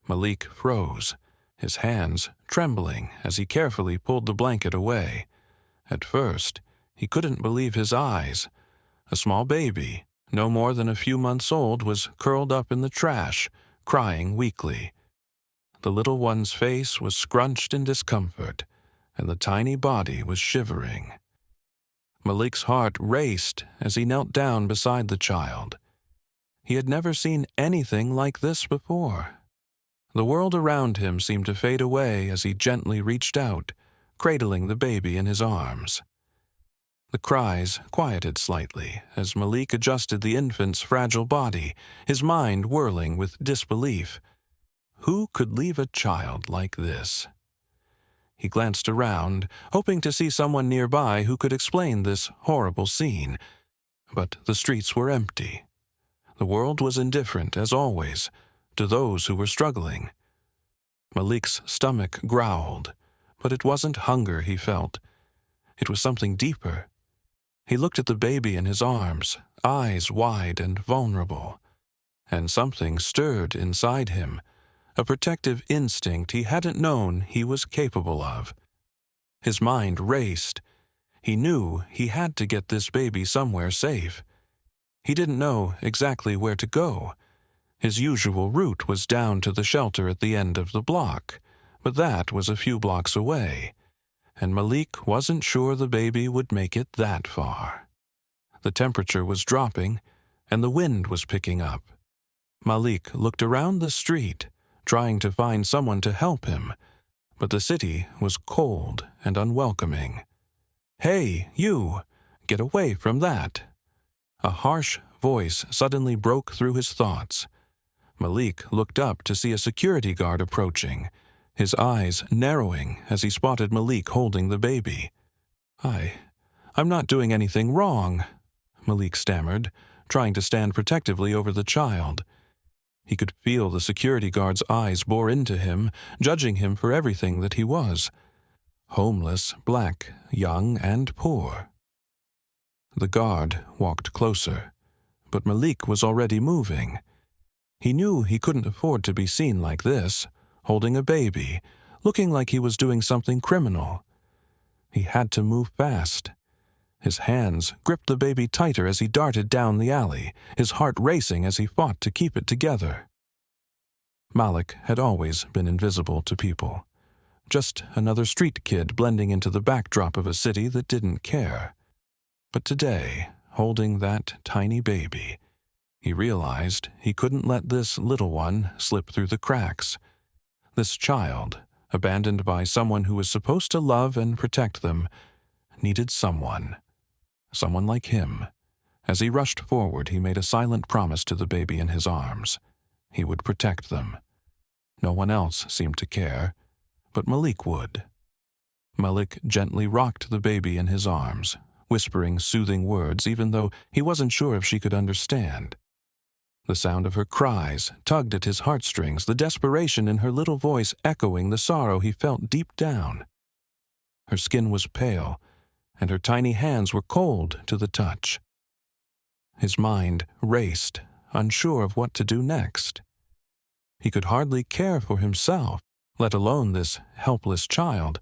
Malik froze, his hands trembling as he carefully pulled the blanket away. At first, he couldn't believe his eyes. A small baby, no more than a few months old, was curled up in the trash, crying weakly. The little one's face was scrunched in discomfort, and the tiny body was shivering. Malik's heart raced as he knelt down beside the child. He had never seen anything like this before. The world around him seemed to fade away as he gently reached out, cradling the baby in his arms. The cries quieted slightly as Malik adjusted the infant's fragile body, his mind whirling with disbelief. Who could leave a child like this? He glanced around, hoping to see someone nearby who could explain this horrible scene. But the streets were empty. The world was indifferent, as always, to those who were struggling. Malik's stomach growled, but it wasn't hunger he felt. It was something deeper. He looked at the baby in his arms, eyes wide and vulnerable, and something stirred inside him, a protective instinct he hadn't known he was capable of. His mind raced. He knew he had to get this baby somewhere safe. He didn't know exactly where to go. His usual route was down to the shelter at the end of the block, but that was a few blocks away, and Malik wasn't sure the baby would make it that far. The temperature was dropping, and the wind was picking up. Malik looked around the street, trying to find someone to help him, but the city was cold and unwelcoming. "Hey, you! Get away from that!" A harsh voice suddenly broke through his thoughts. Malik looked up to see a security guard approaching, his eyes narrowing as he spotted Malik holding the baby. I'm not doing anything wrong," Malik stammered, trying to stand protectively over the child. He could feel the security guard's eyes bore into him, judging him for everything that he was. Homeless, black, young, and poor. The guard walked closer, but Malik was already moving. He knew he couldn't afford to be seen like this, holding a baby, looking like he was doing something criminal. He had to move fast. His hands gripped the baby tighter as he darted down the alley, his heart racing as he fought to keep it together. Malik had always been invisible to people, just another street kid blending into the backdrop of a city that didn't care. But today, holding that tiny baby, he realized he couldn't let this little one slip through the cracks. This child, abandoned by someone who was supposed to love and protect them, needed someone like him. As he rushed forward, he made a silent promise to the baby in his arms. He would protect them. No one else seemed to care, but Malik would. Malik gently rocked the baby in his arms, whispering soothing words even though he wasn't sure if she could understand. The sound of her cries tugged at his heartstrings, the desperation in her little voice echoing the sorrow he felt deep down. Her skin was pale, and her tiny hands were cold to the touch. His mind raced, unsure of what to do next. He could hardly care for himself, let alone this helpless child,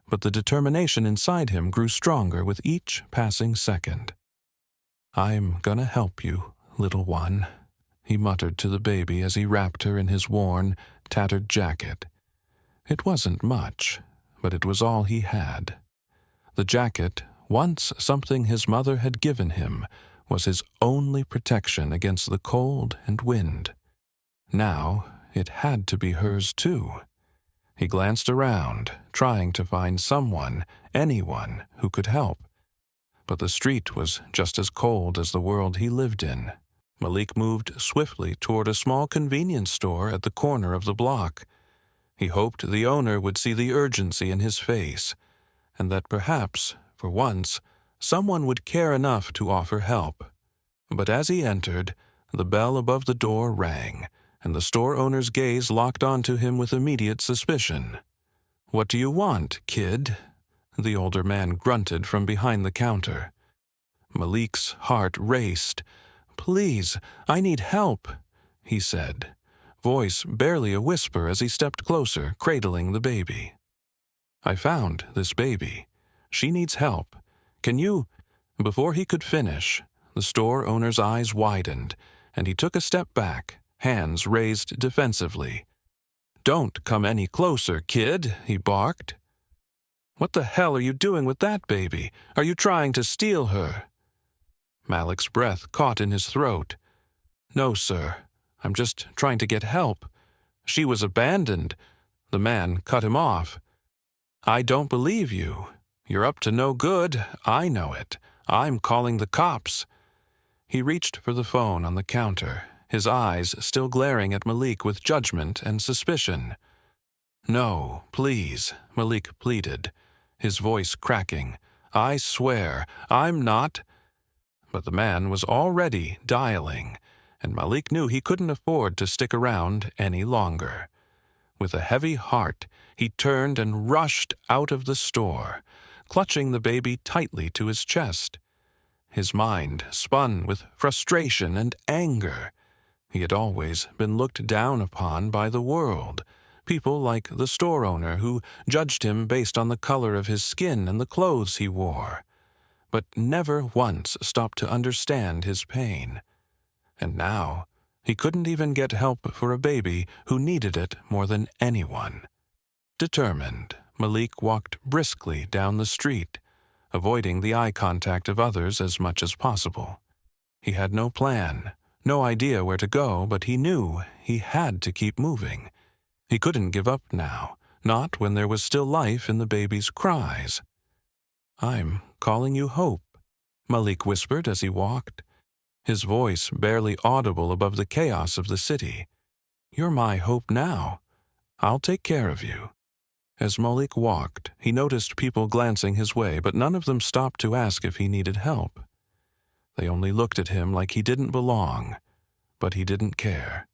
but the determination inside him grew stronger with each passing second. "I'm gonna help you, little one," he muttered to the baby as he wrapped her in his worn, tattered jacket. It wasn't much, but it was all he had. The jacket, once something his mother had given him, was his only protection against the cold and wind. Now it had to be hers too. He glanced around, trying to find someone, anyone, who could help. But the street was just as cold as the world he lived in. Malik moved swiftly toward a small convenience store at the corner of the block. He hoped the owner would see the urgency in his face, and that perhaps, for once, someone would care enough to offer help. But as he entered, the bell above the door rang, and the store owner's gaze locked onto him with immediate suspicion. "What do you want, kid?" the older man grunted from behind the counter. Malik's heart raced. "Please, I need help," he said, voice barely a whisper as he stepped closer, cradling the baby. "I found this baby. She needs help. Can you—" Before he could finish, the store owner's eyes widened, and he took a step back, hands raised defensively. "Don't come any closer, kid," he barked. "What the hell are you doing with that baby? Are you trying to steal her?" Malik's breath caught in his throat. "No, sir. I'm just trying to get help. She was abandoned." The man cut him off. "I don't believe you. You're up to no good. I know it. I'm calling the cops." He reached for the phone on the counter, his eyes still glaring at Malik with judgment and suspicion. "No, please," Malik pleaded, his voice cracking. "I swear, I'm not—" But the man was already dialing, and Malik knew he couldn't afford to stick around any longer. With a heavy heart, he turned and rushed out of the store, clutching the baby tightly to his chest. His mind spun with frustration and anger. He had always been looked down upon by the world, people like the store owner who judged him based on the color of his skin and the clothes he wore, but never once stopped to understand his pain. And now, he couldn't even get help for a baby who needed it more than anyone. Determined, Malik walked briskly down the street, avoiding the eye contact of others as much as possible. He had no plan, no idea where to go, but he knew he had to keep moving. He couldn't give up now, not when there was still life in the baby's cries. "I'm calling you Hope," Malik whispered as he walked, his voice barely audible above the chaos of the city. "You're my hope now. I'll take care of you." As Malik walked, he noticed people glancing his way, but none of them stopped to ask if he needed help. They only looked at him like he didn't belong, but he didn't care.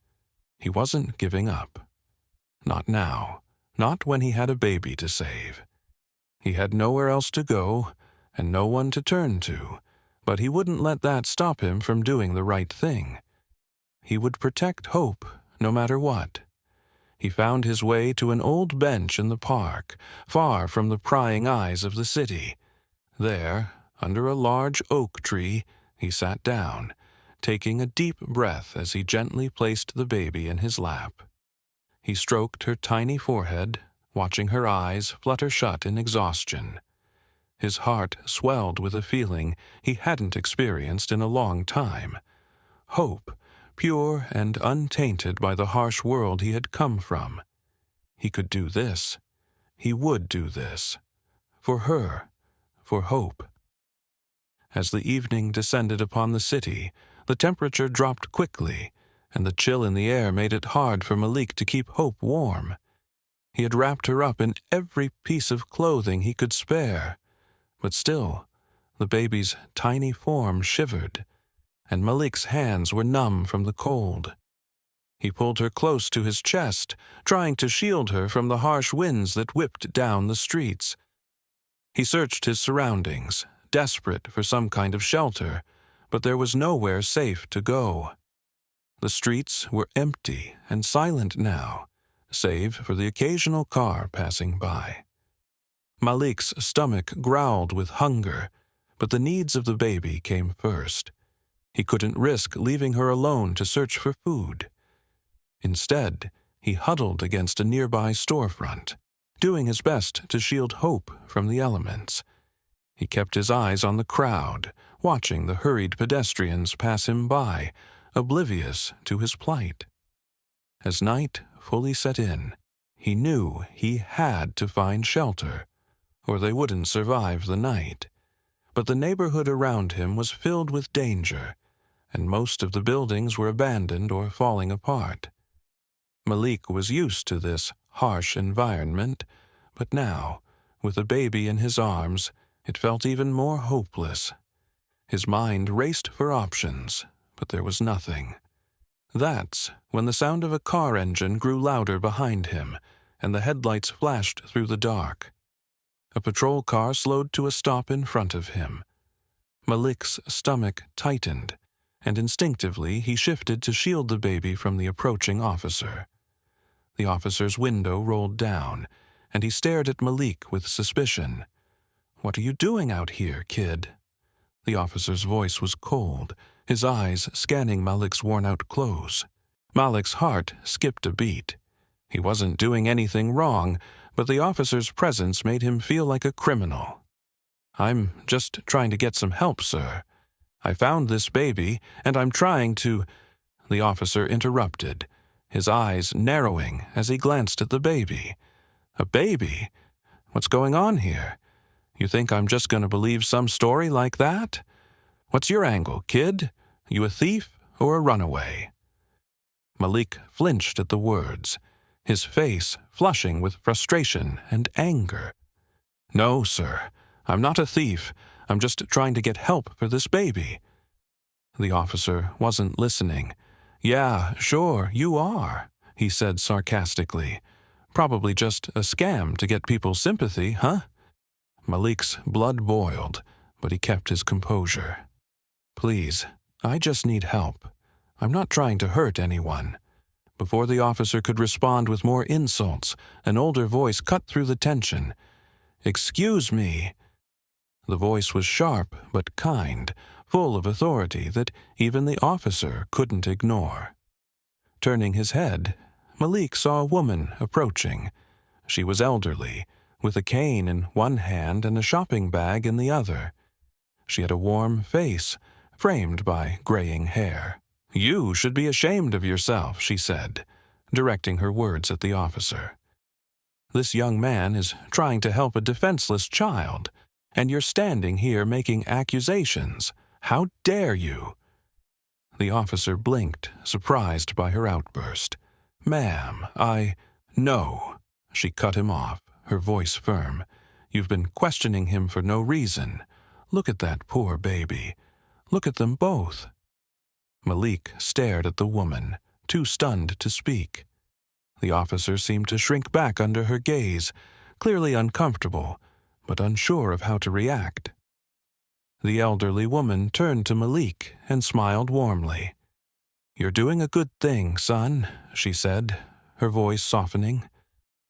He wasn't giving up. Not now, not when he had a baby to save. He had nowhere else to go and no one to turn to, but he wouldn't let that stop him from doing the right thing. He would protect Hope no matter what. He found his way to an old bench in the park, far from the prying eyes of the city. There, under a large oak tree, he sat down, taking a deep breath as he gently placed the baby in his lap. He stroked her tiny forehead, watching her eyes flutter shut in exhaustion. His heart swelled with a feeling he hadn't experienced in a long time. Hope, pure and untainted by the harsh world he had come from. He could do this. He would do this. For her. For Hope. As the evening descended upon the city, the temperature dropped quickly, and the chill in the air made it hard for Malik to keep Hope warm. He had wrapped her up in every piece of clothing he could spare, but still, the baby's tiny form shivered, and Malik's hands were numb from the cold. He pulled her close to his chest, trying to shield her from the harsh winds that whipped down the streets. He searched his surroundings, desperate for some kind of shelter, but there was nowhere safe to go. The streets were empty and silent now, save for the occasional car passing by. Malik's stomach growled with hunger, but the needs of the baby came first. He couldn't risk leaving her alone to search for food. Instead, he huddled against a nearby storefront, doing his best to shield Hope from the elements. He kept his eyes on the crowd, watching the hurried pedestrians pass him by, oblivious to his plight. As night fully set in, he knew he had to find shelter, or they wouldn't survive the night. But the neighborhood around him was filled with danger, and most of the buildings were abandoned or falling apart. Malik was used to this harsh environment, but now, with a baby in his arms, it felt even more hopeless. His mind raced for options, but there was nothing. That's when the sound of a car engine grew louder behind him, and the headlights flashed through the dark. A patrol car slowed to a stop in front of him. Malik's stomach tightened, and instinctively he shifted to shield the baby from the approaching officer. The officer's window rolled down, and he stared at Malik with suspicion. "What are you doing out here, kid?" The officer's voice was cold, his eyes scanning Malik's worn-out clothes. Malik's heart skipped a beat. He wasn't doing anything wrong, but the officer's presence made him feel like a criminal. "I'm just trying to get some help, sir. I found this baby, and I'm trying to—" The officer interrupted, his eyes narrowing as he glanced at the baby. "A baby? What's going on here? You think I'm just going to believe some story like that? What's your angle, kid? You a thief or a runaway?" Malik flinched at the words, his face flushing with frustration and anger. "No, sir. I'm not a thief. I'm just trying to get help for this baby." The officer wasn't listening. "Yeah, sure, you are," he said sarcastically. "Probably just a scam to get people's sympathy, huh?" Malik's blood boiled, but he kept his composure. "Please, I just need help. I'm not trying to hurt anyone." Before the officer could respond with more insults, an older voice cut through the tension. "Excuse me." The voice was sharp but kind, full of authority that even the officer couldn't ignore. Turning his head, Malik saw a woman approaching. She was elderly, with a cane in one hand and a shopping bag in the other. She had a warm face, framed by graying hair. "You should be ashamed of yourself," she said, directing her words at the officer. "This young man is trying to help a defenseless child, and you're standing here making accusations. How dare you?" The officer blinked, surprised by her outburst. "Ma'am, No." She cut him off, her voice firm. "You've been questioning him for no reason. Look at that poor baby. Look at them both." Malik stared at the woman, too stunned to speak. The officer seemed to shrink back under her gaze, clearly uncomfortable, but unsure of how to react. The elderly woman turned to Malik and smiled warmly. "You're doing a good thing, son," she said, her voice softening.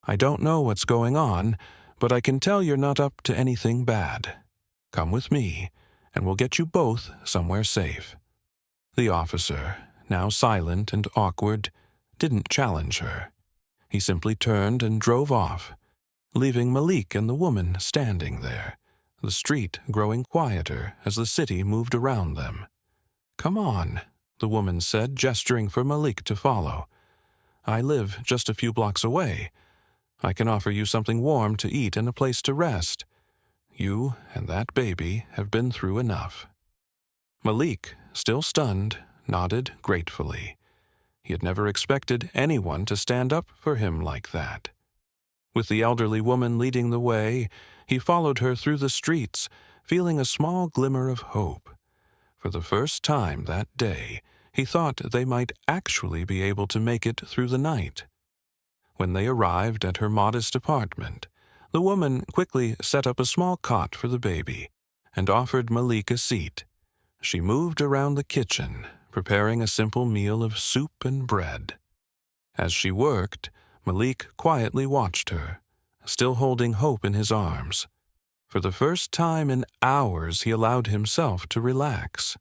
"I don't know what's going on, but I can tell you're not up to anything bad. Come with me, and we'll get you both somewhere safe." The officer, now silent and awkward, didn't challenge her. He simply turned and drove off, leaving Malik and the woman standing there, the street growing quieter as the city moved around them. "Come on," the woman said, gesturing for Malik to follow. "I live just a few blocks away. I can offer you something warm to eat and a place to rest. You and that baby have been through enough." Malik, still stunned, nodded gratefully. He had never expected anyone to stand up for him like that. With the elderly woman leading the way, he followed her through the streets, feeling a small glimmer of hope. For the first time that day, he thought they might actually be able to make it through the night. When they arrived at her modest apartment, the woman quickly set up a small cot for the baby and offered Malik a seat. She moved around the kitchen, preparing a simple meal of soup and bread. As she worked, Malik quietly watched her, still holding hope in his arms. For the first time in hours, he allowed himself to relax.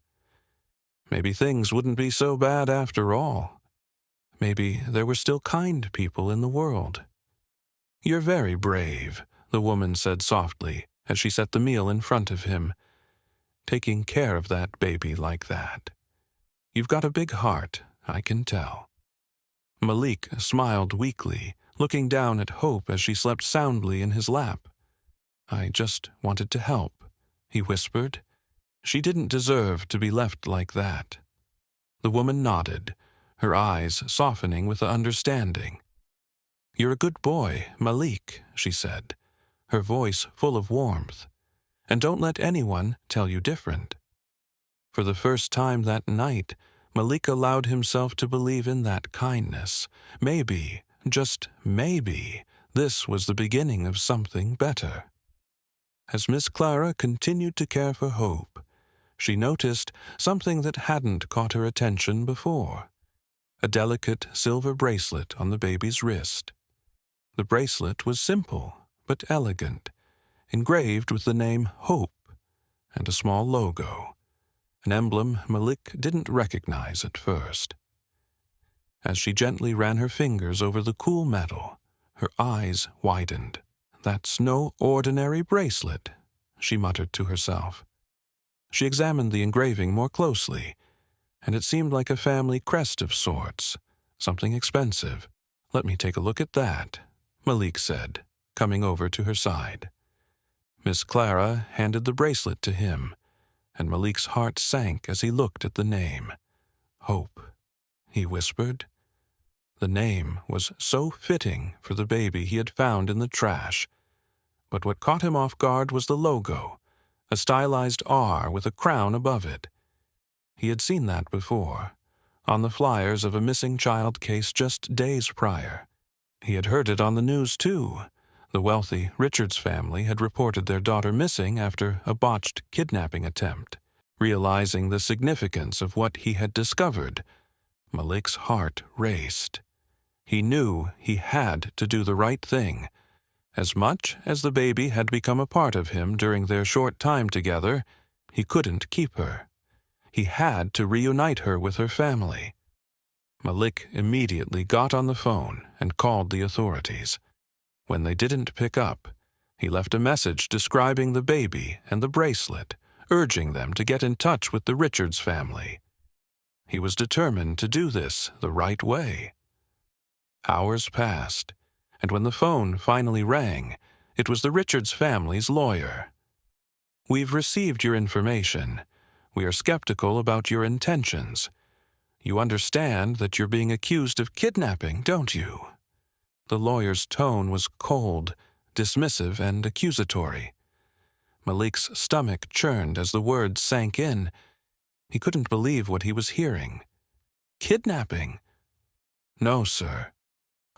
Maybe things wouldn't be so bad after all. Maybe there were still kind people in the world. "You're very brave," the woman said softly as she set the meal in front of him. "Taking care of that baby like that. You've got a big heart, I can tell." Malik smiled weakly, looking down at Hope as she slept soundly in his lap. "I just wanted to help," he whispered. "She didn't deserve to be left like that." The woman nodded, her eyes softening with understanding. "You're a good boy, Malik," she said, her voice full of warmth. "And don't let anyone tell you different." For the first time that night, Malik allowed himself to believe in that kindness. Maybe, just maybe, this was the beginning of something better. As Miss Clara continued to care for Hope, she noticed something that hadn't caught her attention before: a delicate silver bracelet on the baby's wrist. The bracelet was simple but elegant, engraved with the name Hope and a small logo, an emblem Malik didn't recognize at first. As she gently ran her fingers over the cool metal, her eyes widened. "That's no ordinary bracelet," she muttered to herself. She examined the engraving more closely, and it seemed like a family crest of sorts, something expensive. "Let me take a look at that," Malik said, coming over to her side. Miss Clara handed the bracelet to him, and Malik's heart sank as he looked at the name. "Hope," he whispered. The name was so fitting for the baby he had found in the trash. But what caught him off guard was the logo, a stylized R with a crown above it. He had seen that before, on the flyers of a missing child case just days prior. He had heard it on the news, too. The wealthy Richards family had reported their daughter missing after a botched kidnapping attempt. Realizing the significance of what he had discovered, Malik's heart raced. He knew he had to do the right thing. As much as the baby had become a part of him during their short time together, he couldn't keep her. He had to reunite her with her family. Malik immediately got on the phone and called the authorities. When they didn't pick up, he left a message describing the baby and the bracelet, urging them to get in touch with the Richards family. He was determined to do this the right way. Hours passed, and when the phone finally rang, it was the Richards family's lawyer. "We've received your information. We are skeptical about your intentions. You understand that you're being accused of kidnapping, don't you?" The lawyer's tone was cold, dismissive, and accusatory. Malik's stomach churned as the words sank in. He couldn't believe what he was hearing. "Kidnapping?" "No, sir.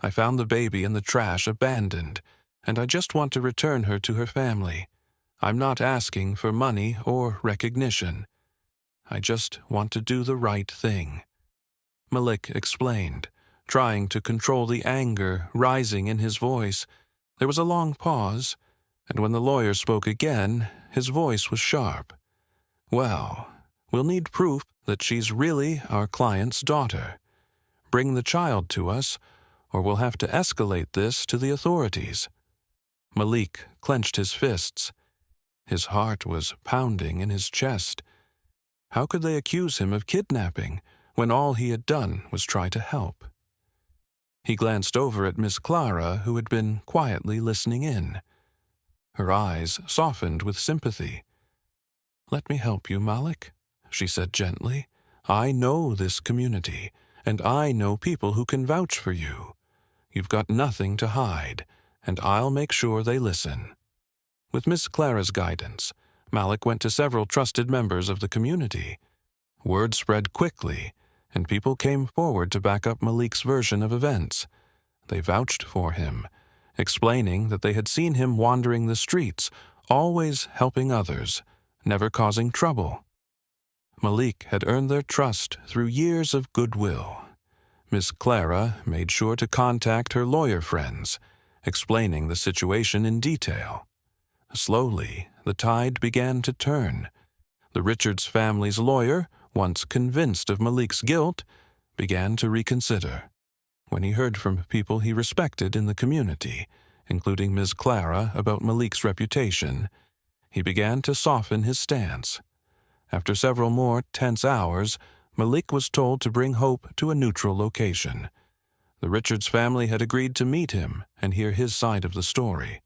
I found the baby in the trash abandoned, and I just want to return her to her family. I'm not asking for money or recognition. I just want to do the right thing," Malik explained, trying to control the anger rising in his voice. There was a long pause, and when the lawyer spoke again, his voice was sharp. "Well, we'll need proof that she's really our client's daughter. Bring the child to us, or we'll have to escalate this to the authorities." Malik clenched his fists. His heart was pounding in his chest. How could they accuse him of kidnapping when all he had done was try to help? He glanced over at Miss Clara, who had been quietly listening in. Her eyes softened with sympathy. "Let me help you, Malik," she said gently. "I know this community, and I know people who can vouch for you. You've got nothing to hide, and I'll make sure they listen." With Miss Clara's guidance, Malik went to several trusted members of the community. Word spread quickly, and people came forward to back up Malik's version of events. They vouched for him, explaining that they had seen him wandering the streets, always helping others, never causing trouble. Malik had earned their trust through years of goodwill. Miss Clara made sure to contact her lawyer friends, explaining the situation in detail. Slowly, the tide began to turn. The Richards family's lawyer, once convinced of Malik's guilt, began to reconsider. When he heard from people he respected in the community, including Miss Clara, about Malik's reputation, he began to soften his stance. After several more tense hours, Malik was told to bring Hope to a neutral location. The Richards family had agreed to meet him and hear his side of the story.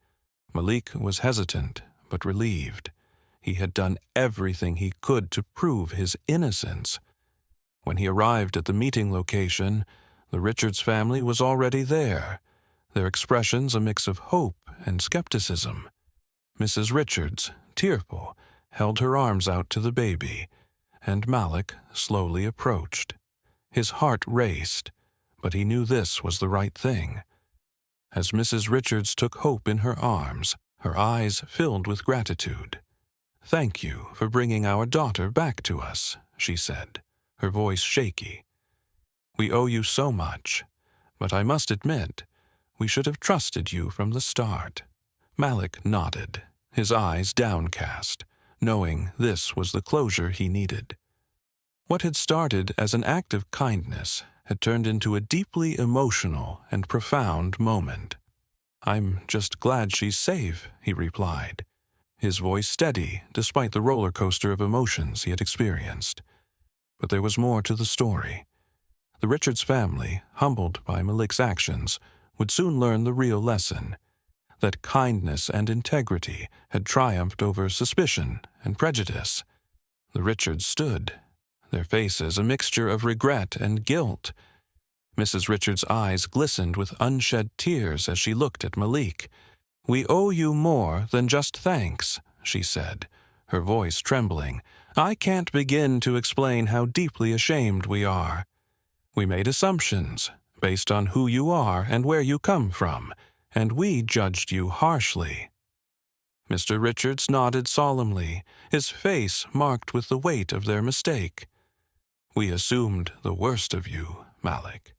Malik was hesitant, but relieved. He had done everything he could to prove his innocence. When he arrived at the meeting location, the Richards family was already there, their expressions a mix of hope and skepticism. Mrs. Richards, tearful, held her arms out to the baby, and Malik slowly approached. His heart raced, but he knew this was the right thing. As Mrs. Richards took Hope in her arms, her eyes filled with gratitude. "Thank you for bringing our daughter back to us," she said, her voice shaky. "We owe you so much, but I must admit, we should have trusted you from the start." Malik nodded, his eyes downcast, knowing this was the closure he needed. What had started as an act of kindness had turned into a deeply emotional and profound moment. "I'm just glad she's safe," he replied, his voice steady despite the roller coaster of emotions he had experienced. But there was more to the story. The Richards family, humbled by Malik's actions, would soon learn the real lesson, that kindness and integrity had triumphed over suspicion and prejudice. The Richards stood, their faces a mixture of regret and guilt. Mrs. Richards' eyes glistened with unshed tears as she looked at Malik. "We owe you more than just thanks," she said, her voice trembling. "I can't begin to explain how deeply ashamed we are. We made assumptions based on who you are and where you come from, and we judged you harshly." Mr. Richards nodded solemnly, his face marked with the weight of their mistake. "We assumed the worst of you, Malik.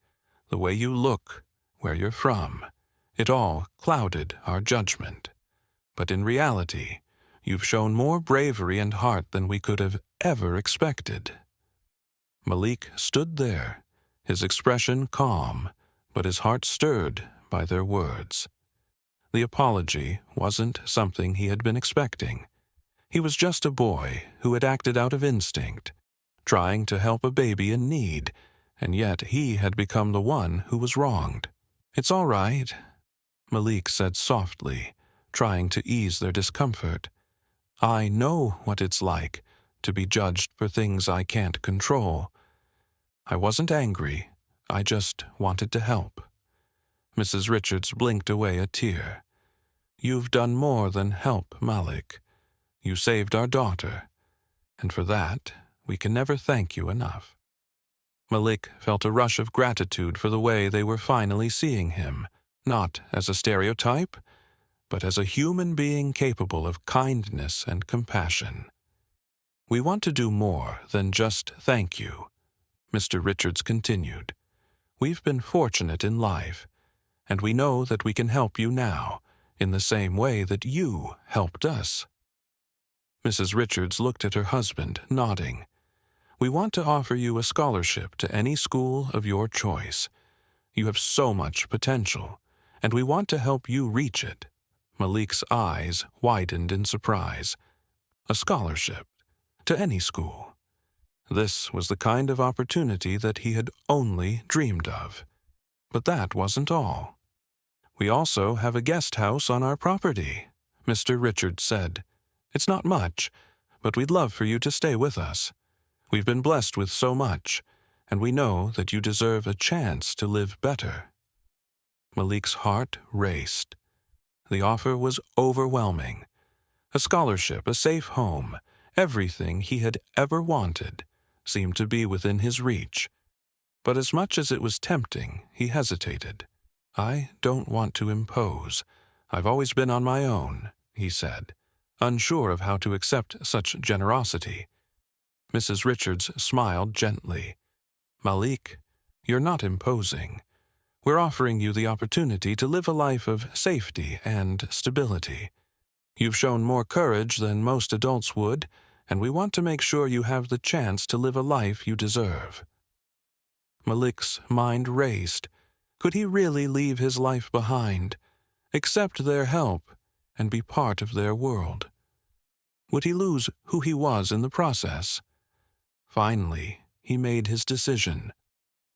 The way you look, where you're from, it all clouded our judgment. But in reality, you've shown more bravery and heart than we could have ever expected." Malik stood there, his expression calm, but his heart stirred by their words. The apology wasn't something he had been expecting. He was just a boy who had acted out of instinct, trying to help a baby in need, and yet he had become the one who was wronged. "It's all right," Malik said softly, trying to ease their discomfort. "I know what it's like to be judged for things I can't control. I wasn't angry, I just wanted to help." Mrs. Richards blinked away a tear. "You've done more than help, Malik. You saved our daughter, and for that, we can never thank you enough." Malik felt a rush of gratitude for the way they were finally seeing him, not as a stereotype, but as a human being capable of kindness and compassion. "We want to do more than just thank you," Mr. Richards continued. "We've been fortunate in life, and we know that we can help you now, in the same way that you helped us." Mrs. Richards looked at her husband, nodding. "We want to offer you a scholarship to any school of your choice. You have so much potential, and we want to help you reach it." Malik's eyes widened in surprise. A scholarship? To any school? This was the kind of opportunity that he had only dreamed of. But that wasn't all. "We also have a guest house on our property," Mr. Richards said. "It's not much, but we'd love for you to stay with us. We've been blessed with so much, and we know that you deserve a chance to live better." Malik's heart raced. The offer was overwhelming. A scholarship, a safe home, everything he had ever wanted seemed to be within his reach. But as much as it was tempting, he hesitated. "I don't want to impose. I've always been on my own," he said, unsure of how to accept such generosity. Mrs. Richards smiled gently. "Malik, you're not imposing. We're offering you the opportunity to live a life of safety and stability. You've shown more courage than most adults would, and we want to make sure you have the chance to live a life you deserve." Malik's mind raced. Could he really leave his life behind, accept their help, and be part of their world? Would he lose who he was in the process? Finally, he made his decision.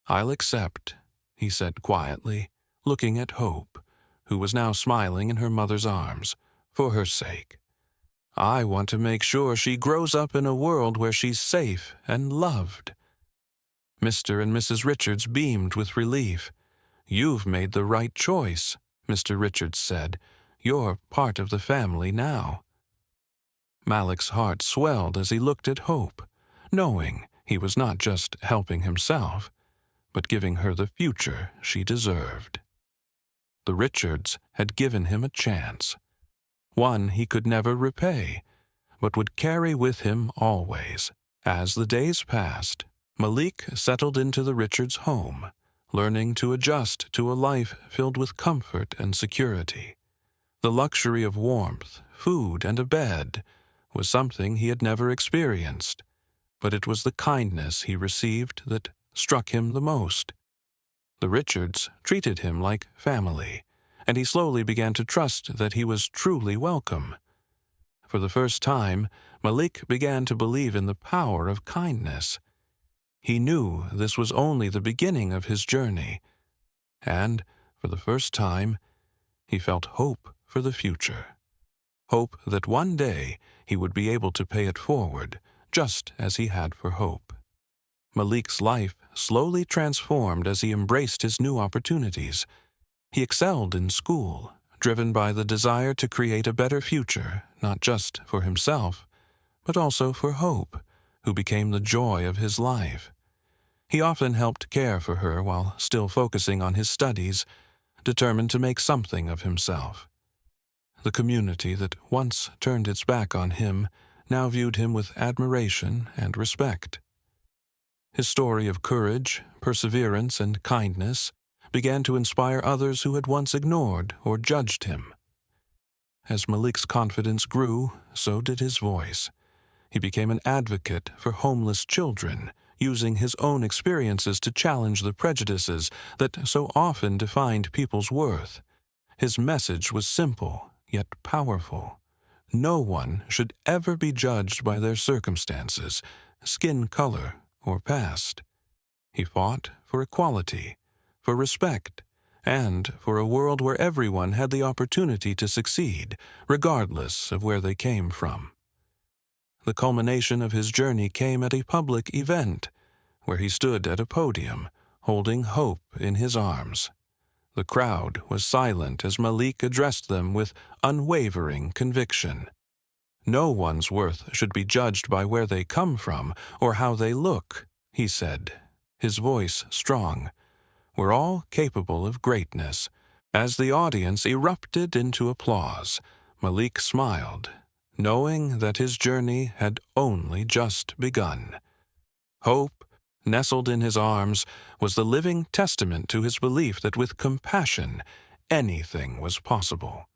"I'll accept," he said quietly, looking at Hope, who was now smiling in her mother's arms, "for her sake. I want to make sure she grows up in a world where she's safe and loved." Mr. and Mrs. Richards beamed with relief. "You've made the right choice," Mr. Richards said. "You're part of the family now." Malik's heart swelled as he looked at Hope, knowing he was not just helping himself, but giving her the future she deserved. The Richards had given him a chance, one he could never repay, but would carry with him always. As the days passed, Malik settled into the Richards' home, learning to adjust to a life filled with comfort and security. The luxury of warmth, food, and a bed was something he had never experienced, but it was the kindness he received that struck him the most. The Richards treated him like family, and he slowly began to trust that he was truly welcome. For the first time, Malik began to believe in the power of kindness. He knew this was only the beginning of his journey, and, for the first time, he felt hope for the future. Hope that one day he would be able to pay it forward, just as he had for hope. Malik's life slowly transformed as he embraced his new opportunities. He excelled in school, driven by the desire to create a better future, not just for himself, but also for Hope, who became the joy of his life. He often helped care for her while still focusing on his studies, determined to make something of himself. The community that once turned its back on him now viewed him with admiration and respect. His story of courage, perseverance, and kindness began to inspire others who had once ignored or judged him. As Malik's confidence grew, so did his voice. He became an advocate for homeless children, using his own experiences to challenge the prejudices that so often defined people's worth. His message was simple, yet powerful. No one should ever be judged by their circumstances, skin color, or past. He fought for equality, for respect, and for a world where everyone had the opportunity to succeed, regardless of where they came from. The culmination of his journey came at a public event, where he stood at a podium, holding hope in his arms. The crowd was silent as Malik addressed them with unwavering conviction. No one's worth should be judged by where they come from or how they look, he said, his voice strong. We're all capable of greatness. As the audience erupted into applause, Malik smiled, knowing that his journey had only just begun. Hope, nestled in his arms, was the living testament to his belief that with compassion, anything was possible.